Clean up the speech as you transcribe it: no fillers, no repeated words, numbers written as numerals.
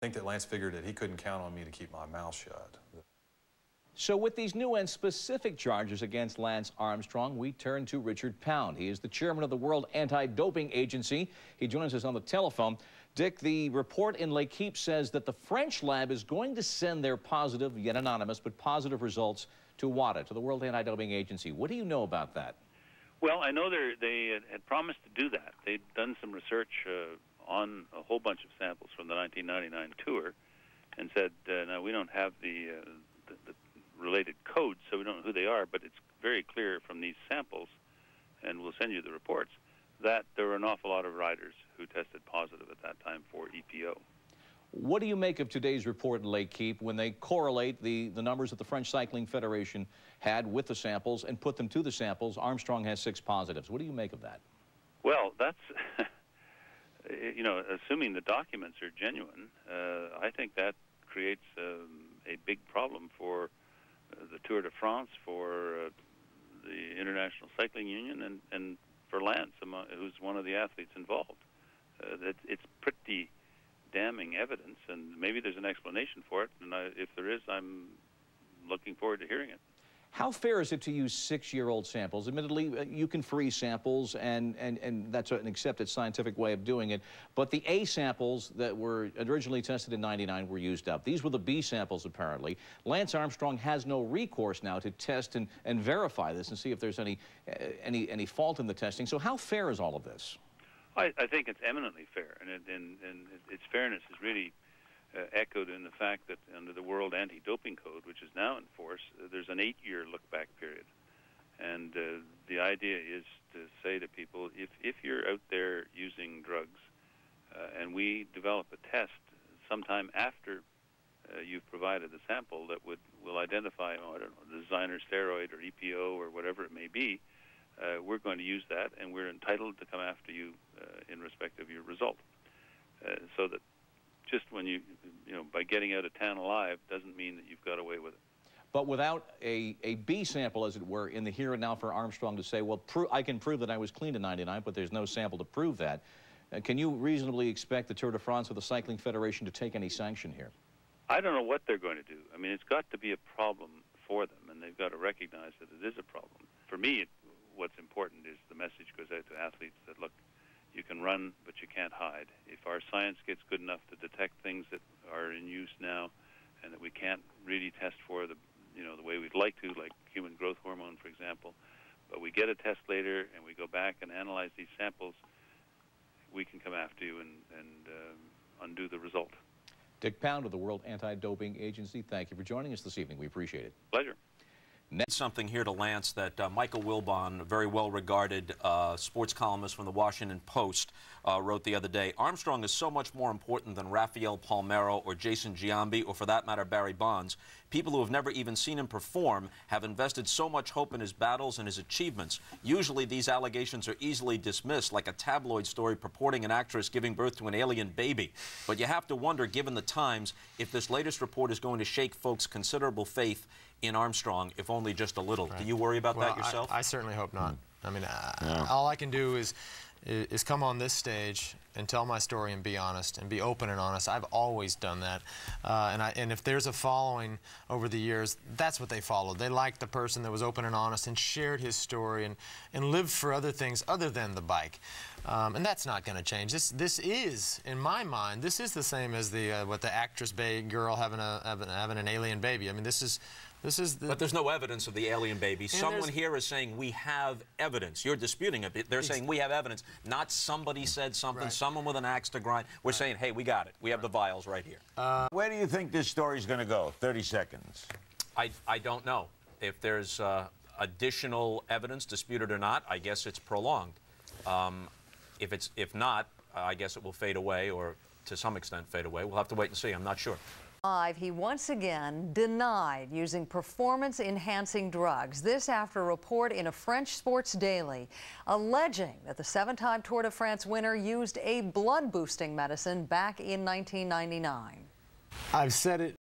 I think that Lance figured that he couldn't count on me to keep my mouth shut. So with these new and specific charges against Lance Armstrong, we turn to Richard Pound. He is the chairman of the World Anti-Doping Agency. He joins us on the telephone. Dick, the report in L'Équipe says that the French lab is going to send their positive, yet anonymous, but positive results to WADA, to the World Anti-Doping Agency. What do you know about that? Well, I know they had promised to do that. They'd done some research on a whole bunch of samples from the 1999 tour and said, now, we don't have the related codes, so we don't know who they are, but it's very clear from these samples, and we'll send you the reports, that there were an awful lot of riders who tested positive at that time for EPO. What do you make of today's report in L'Équipe when they correlate the numbers that the French Cycling Federation had with the samples and put them to the samples? Armstrong has 6 positives. What do you make of that? Well, that's, you know, assuming the documents are genuine, I think that creates a big problem for the Tour de France, for the International Cycling Union, and for Lance, who's one of the athletes involved. It's pretty damning evidence, and maybe there's an explanation for it, and if there is, I'm looking forward to hearing it. How fair is it to use 6-year-old samples? Admittedly, you can freeze samples, and that's an accepted scientific way of doing it. But the A samples that were originally tested in '99 were used up. These were the B samples, apparently. Lance Armstrong has no recourse now to test and verify this and see if there's any fault in the testing. So how fair is all of this? I think it's eminently fair, and its fairness is really echoed in the fact that under the World Anti-Doping Code, which is now in force, there's an 8-year look-back period. And the idea is to say to people, if you're out there using drugs and we develop a test sometime after you've provided the sample that will identify, I don't know, the designer steroid or EPO or whatever it may be, we're going to use that, and we're entitled to come after you in respect of your result. So that just when you know, by getting out of town alive doesn't mean that you've got away with it. But without a B sample, as it were, in the here and now for Armstrong to say, well, I can prove that I was clean in '99, but there's no sample to prove that. Can you reasonably expect the Tour de France or the Cycling Federation to take any sanction here? I don't know what they're going to do. I mean, it's got to be a problem for them, and they've got to recognize that it is a problem. For me, what's important is the message goes out to athletes that, look, you can run, but you can't hide. If our science gets good enough to detect things that are in use now and that we can't really test for the way we'd like to, like human growth hormone, for example, but we get a test later and we go back and analyze these samples, we can come after you and undo the result. Dick Pound of the World Anti-Doping Agency, thank you for joining us this evening. We appreciate it. Pleasure. Something here to Lance that Michael Wilbon, a very well-regarded sports columnist from the Washington Post, wrote the other day. Armstrong is so much more important than Rafael Palmeiro or Jason Giambi or, for that matter, Barry Bonds. People who have never even seen him perform have invested so much hope in his battles and his achievements. Usually these allegations are easily dismissed, like a tabloid story purporting an actress giving birth to an alien baby. But you have to wonder, given the times, if this latest report is going to shake folks' considerable faith in Armstrong, if only just a little. Right. Do you worry about that yourself? I certainly hope not. I mean, all I can do is come on this stage and tell my story and be honest and be open and honest. I've always done that. And if there's a following over the years, that's what they followed. They liked the person that was open and honest and shared his story and lived for other things other than the bike. And that's not going to change. This is, in my mind, this is the same as what the actress girl having an alien baby. I mean, this is But there's no evidence of the alien baby. Someone here is saying we have evidence. You're disputing it. They're saying we have evidence. Not somebody said something, right. Someone with an axe to grind. We're saying, hey, we got it. We have the vials right here. Where do you think this story's going to go? 30 seconds. I don't know. If there's additional evidence, disputed or not, I guess it's prolonged. If not, I guess it will fade away, or to some extent fade away. We'll have to wait and see. I'm not sure. He once again denied using performance-enhancing drugs. This after a report in a French sports daily alleging that the 7-time Tour de France winner used a blood-boosting medicine back in 1999. I've said it